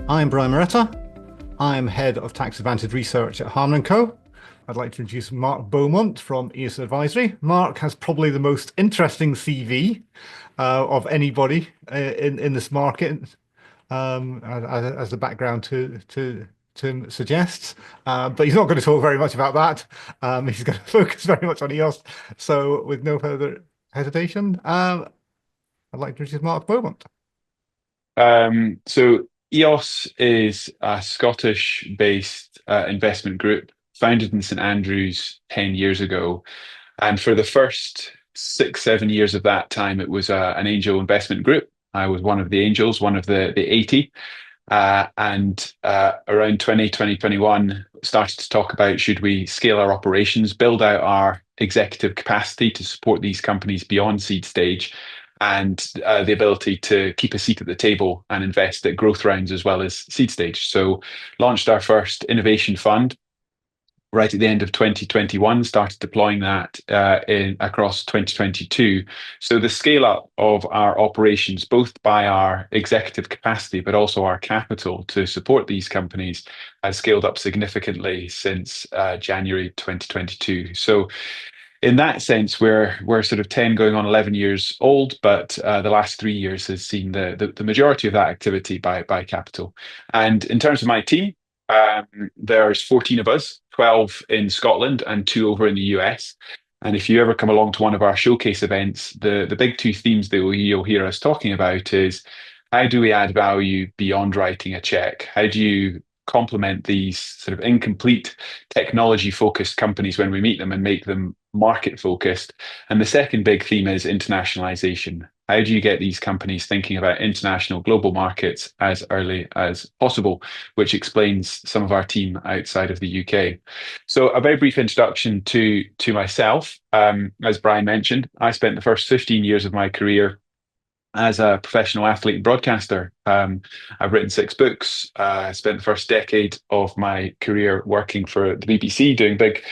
I'm Brian Moretta. I'm Head of Tax Advantage Research at Hardman Co. I'd like to introduce Mark Beaumont from Eos Advisory. Mark has probably the most interesting CV of anybody in this market, as the background to suggests. But he's not going to talk very much about that. He's going to focus very much on Eos. So, with no further hesitation, I'd like to introduce Mark Beaumont. So EOS is a Scottish-based investment group founded in St Andrews 10 years ago. And for the first 6, 7 years of that time, it was an angel investment group. I was one of the angels, one of the 80. And around 2021, started to talk about should we scale our operations, build out our executive capacity to support these companies beyond seed stage, and the ability to keep a seat at the table and invest at growth rounds as well as seed stage. So launched our first innovation fund right at the end of 2021, started deploying that across 2022. So the scale up of our operations, both by our executive capacity, but also our capital to support these companies, has scaled up significantly since January 2022. So in that sense, we're sort of 10 going on 11 years old, but the last 3 years has seen the majority of that activity by capital. And in terms of my team, there's 14 of us, 12 in Scotland and 2 over in the US. And if you ever come along to one of our showcase events, the big 2 themes that you'll hear us talking about is how do we add value beyond writing a check? How do you complement these sort of incomplete technology focused companies when we meet them and make them market focused? And the second big theme is internationalization. How do you get these companies thinking about international global markets as early as possible, which explains some of our team outside of the UK. So a very brief introduction to myself. As Brian mentioned, I spent the first 15 years of my career as a professional athlete and broadcaster. I've written 6 books. I spent the first decade of my career working for the BBC, doing big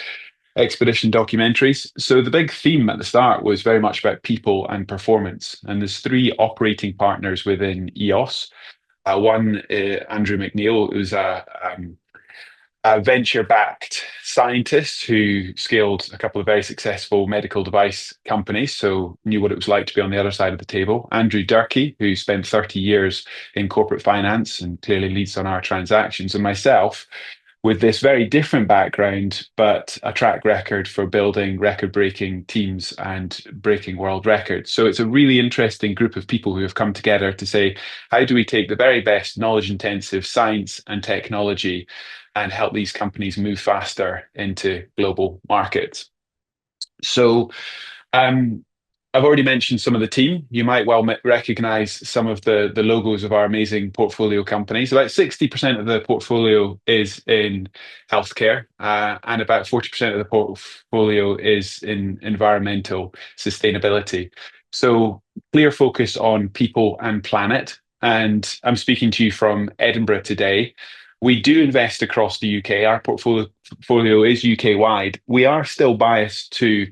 expedition documentaries. So the big theme at the start was very much about people and performance. And there's 3 operating partners within EOS. One, Andrew McNeil, who's a venture-backed scientist who scaled a couple of very successful medical device companies, so knew what it was like to be on the other side of the table. Andrew Durkee, who spent 30 years in corporate finance and clearly leads on our transactions. And myself, with this very different background, but a track record for building record-breaking teams and breaking world records. So it's a really interesting group of people who have come together to say, how do we take the very best knowledge-intensive science and technology and help these companies move faster into global markets? So I've already mentioned some of the team. You might well recognize some of the logos of our amazing portfolio companies. About 60% of the portfolio is in healthcare, and about 40% of the portfolio is in environmental sustainability. So clear focus on people and planet. And I'm speaking to you from Edinburgh today. We do invest across the UK. Our portfolio is UK wide. We are still biased to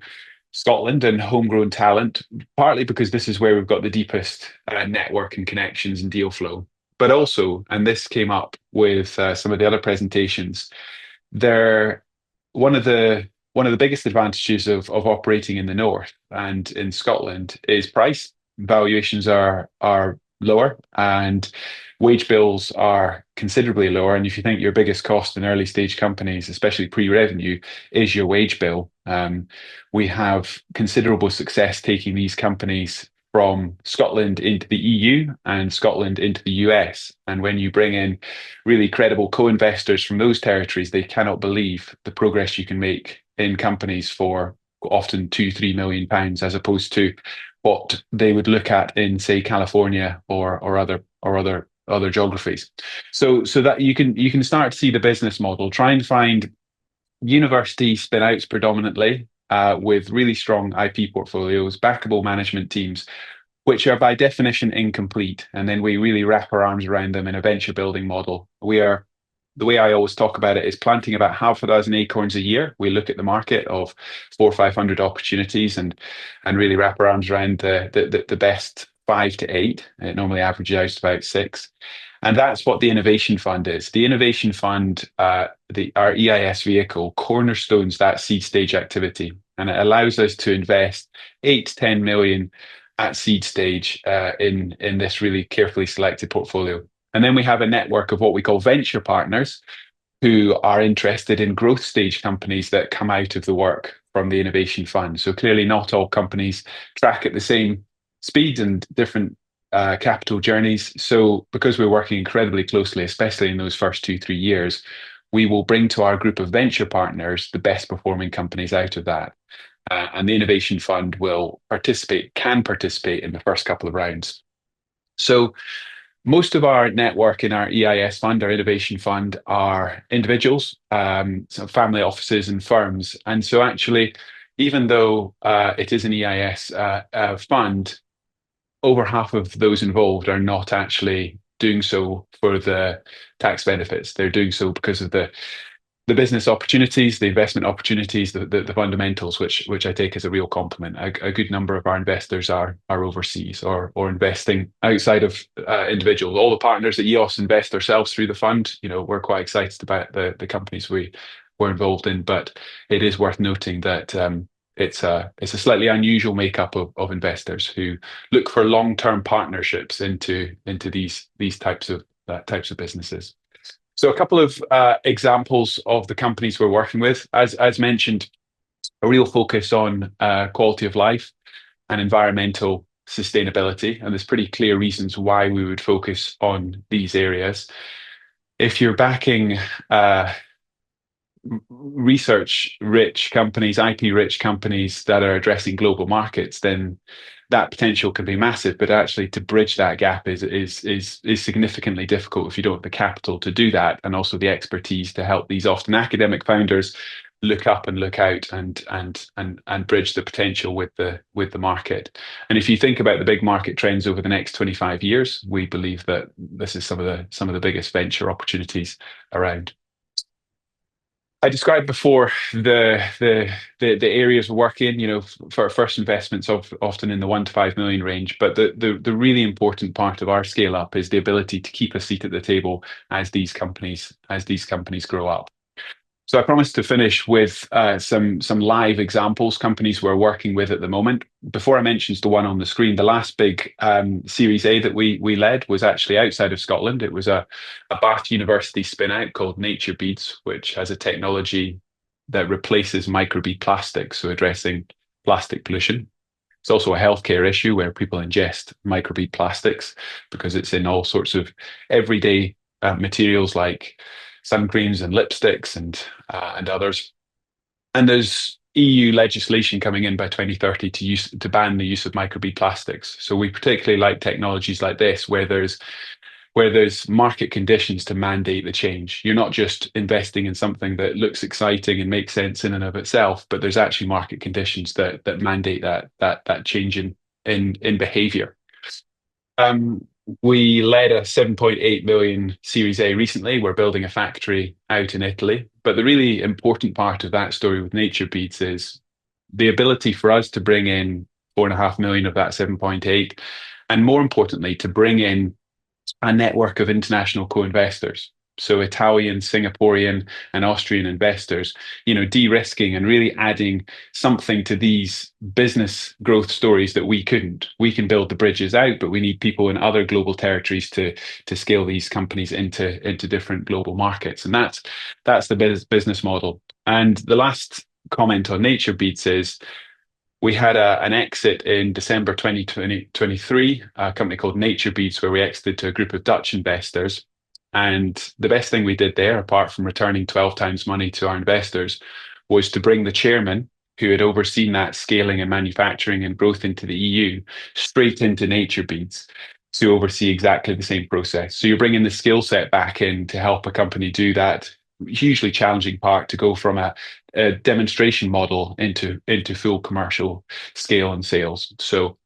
Scotland and homegrown talent, partly because this is where we've got the deepest network and connections and deal flow. But also, and this came up with some of the other presentations, there one of the biggest advantages of operating in the north and in Scotland is price. Valuations are lower and wage bills are considerably lower. And if you think your biggest cost in early stage companies, especially pre-revenue, is your wage bill, we have considerable success taking these companies from Scotland into the EU and Scotland into the US. And when you bring in really credible co-investors from those territories, they cannot believe the progress you can make in companies for often 2-3 million pounds, as opposed to what they would look at in, say, California or other geographies. So that you can start to see the business model. Try and find university spin-outs predominantly, with really strong IP portfolios, backable management teams, which are by definition incomplete. And then we really wrap our arms around them in a venture building model. The way I always talk about it is planting about 600 acorns a year. We look at the market of 400 or 500 opportunities and really wrap our arms around the best 5 to 8. It normally averages out to about 6. And that's what the Innovation Fund is. The Innovation Fund, our EIS vehicle, cornerstones that seed stage activity. And it allows us to invest 8 to 10 million at seed stage in this really carefully selected portfolio. And then we have a network of what we call venture partners who are interested in growth stage companies that come out of the work from the Innovation Fund. So clearly not all companies track at the same speed and different capital journeys. So because we're working incredibly closely, especially in those first 2, 3 years, we will bring to our group of venture partners the best performing companies out of that. And the Innovation Fund can participate in the first couple of rounds. So most of our network in our EIS fund, our Innovation Fund, are individuals, so family offices and firms. And so actually, even though it is an EIS fund, over half of those involved are not actually doing so for the tax benefits. They're doing so because of the business opportunities, the investment opportunities, the fundamentals, which I take as a real compliment. A good number of our investors are overseas or investing outside of individuals. All the partners at EOS invest ourselves through the fund. We're quite excited about the companies we're involved in, but it is worth noting that it's a slightly unusual makeup of investors who look for long-term partnerships into these types of businesses. So a couple of examples of the companies we're working with, as mentioned, a real focus on quality of life and environmental sustainability. And there's pretty clear reasons why we would focus on these areas. If you're backing research-rich companies, IP-rich companies that are addressing global markets, then that potential can be massive. But actually, to bridge that gap is significantly difficult if you don't have the capital to do that, and also the expertise to help these often academic founders look up and look out and bridge the potential with the market. And if you think about the big market trends over the next 25 years, we believe that this is some of the biggest venture opportunities around. I described before the areas we work in, for our first investments often in the 1 to 5 million range. But the really important part of our scale up is the ability to keep a seat at the table as these companies grow up. So I promised to finish with some live examples, companies we're working with at the moment. Before I mention the one on the screen, the last big Series A that we led was actually outside of Scotland. It was a Bath University spin-out called Nature Beads, which has a technology that replaces microbead plastics, so addressing plastic pollution. It's also a healthcare issue where people ingest microbead plastics because it's in all sorts of everyday materials like sun creams and lipsticks and others. And there's EU legislation coming in by 2030 to ban the use of microbead plastics. So we particularly like technologies like this where there's market conditions to mandate the change. You're not just investing in something that looks exciting and makes sense in and of itself, but there's actually market conditions that mandate that change in behavior. We led a 7.8 million Series A recently. We're building a factory out in Italy. But the really important part of that story with Nature Beads is the ability for us to bring in 4.5 million of that 7.8, and more importantly, to bring in a network of international co-investors. So Italian, Singaporean, and Austrian investors, de-risking and really adding something to these business growth stories that we couldn't. We can build the bridges out, but we need people in other global territories to scale these companies into different global markets. And that's the business model. And the last comment on Nature Beads is we had an exit in December 2023, a company called Nature Beads, where we exited to a group of Dutch investors. And the best thing we did there, apart from returning 12 times money to our investors, was to bring the chairman, who had overseen that scaling and manufacturing and growth into the EU, straight into Nature Beads to oversee exactly the same process. So you're bringing the skill set back in to help a company do that hugely challenging part, to go from a demonstration model into full commercial scale and sales. So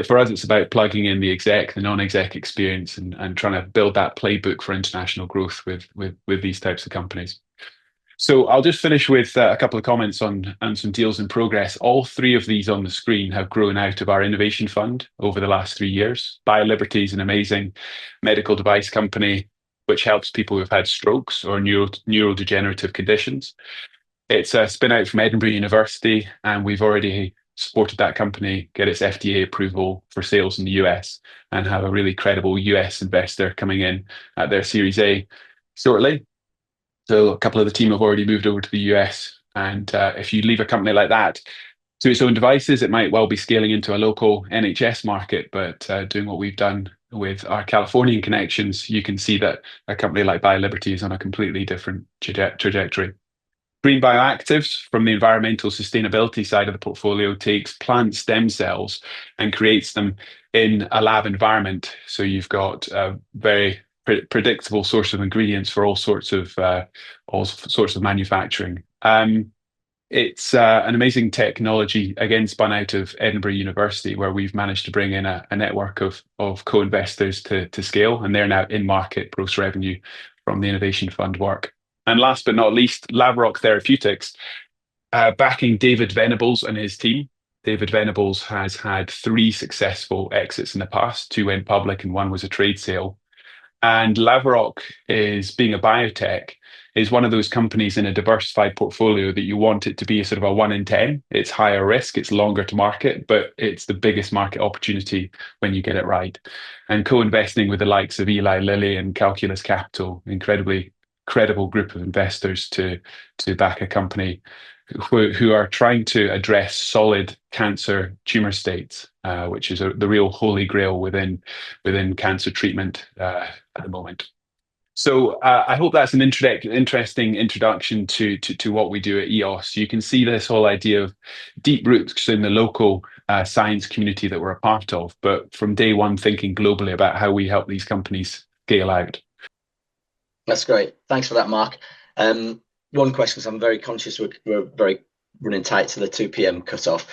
for us, it's about plugging in the non-exec experience and trying to build that playbook for international growth with these types of companies. So I'll just finish with a couple of comments on some deals in progress. All three of these on the screen have grown out of our innovation fund over the last 3 years. Bioliberty is an amazing medical device company which helps people who've had strokes or neurodegenerative conditions. It's a spin out from Edinburgh University, and we've already supported that company get its FDA approval for sales in the US and have a really credible US investor coming in at their Series A shortly. So a couple of the team have already moved over to the US. And if you leave a company like that to its own devices, it might well be scaling into a local NHS market. But doing what we've done with our Californian connections, you can see that a company like Bioliberty is on a completely different trajectory. Green Bioactives, from the environmental sustainability side of the portfolio, takes plant stem cells and creates them in a lab environment. So you've got a very predictable source of ingredients for all sorts of manufacturing. It's an amazing technology, again spun out of Edinburgh University, where we've managed to bring in a network of co-investors to scale, and they're now in market, gross revenue from the innovation fund work. And last but not least, Lavroc Therapeutics, backing David Venables and his team. David Venables has had 3 successful exits in the past. 2 went public and 1 was a trade sale. And Lavroc, is being a biotech, is one of those companies in a diversified portfolio that you want it to be a sort of a 1 in 10. It's higher risk, it's longer to market, but it's the biggest market opportunity when you get it right. And co-investing with the likes of Eli Lilly and Calculus Capital, incredibly credible group of investors to back a company who are trying to address solid cancer tumor states, which is the real holy grail within cancer treatment at the moment. So I hope that's an interesting introduction to what we do at EOS. You can see this whole idea of deep roots in the local science community that we're a part of, but from day one thinking globally about how we help these companies scale out. That's great. Thanks for that, Mark. One question, because I'm very conscious we're very running tight to the 2 p.m. cutoff.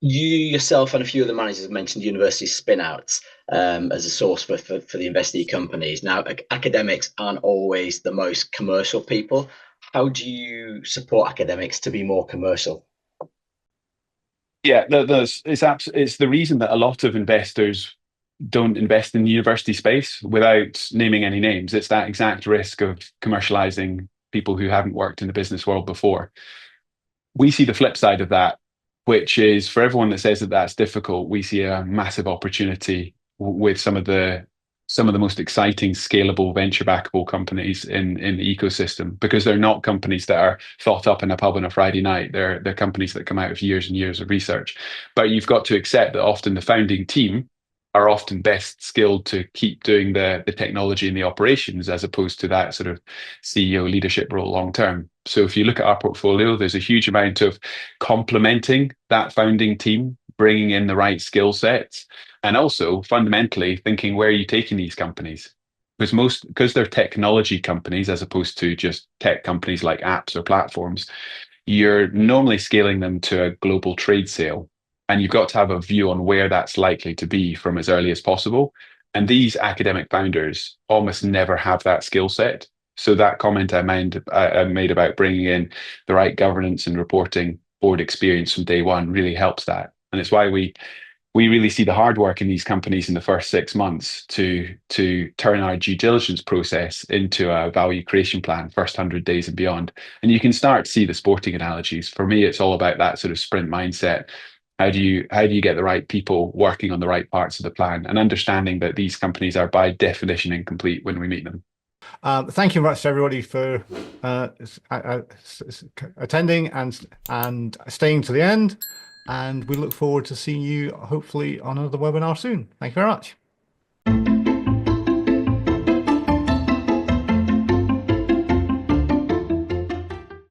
You yourself and a few other managers have mentioned university spin-outs as a source for the investee companies. Now, academics aren't always the most commercial people. How do you support academics to be more commercial? Yeah, it's the reason that a lot of investors don't invest in the university space without naming any names. It's that exact risk of commercializing people who haven't worked in the business world before. We see the flip side of that, which is for everyone that says that that's difficult, we see a massive opportunity with some of the most exciting, scalable, venture-backable companies in the ecosystem, because they're not companies that are thought up in a pub on a Friday night. They're companies that come out of years and years of research. But you've got to accept that often the founding team are often best skilled to keep doing the technology and the operations, as opposed to that sort of CEO leadership role long term. So if you look at our portfolio, there's a huge amount of complementing that founding team, bringing in the right skill sets, and also fundamentally thinking, where are you taking these companies? Because they're technology companies as opposed to just tech companies like apps or platforms, you're normally scaling them to a global trade sale. And you've got to have a view on where that's likely to be from as early as possible. And these academic founders almost never have that skill set. So that comment I made about bringing in the right governance and reporting board experience from day one really helps that. And it's why we really see the hard work in these companies in the first 6 months to turn our due diligence process into a value creation plan, first 100 days and beyond. And you can start to see the sporting analogies. For me, it's all about that sort of sprint mindset. How do you get the right people working on the right parts of the plan, and understanding that these companies are by definition incomplete when we meet them? Thank you very much to everybody for attending and staying to the end. And we look forward to seeing you hopefully on another webinar soon. Thank you very much.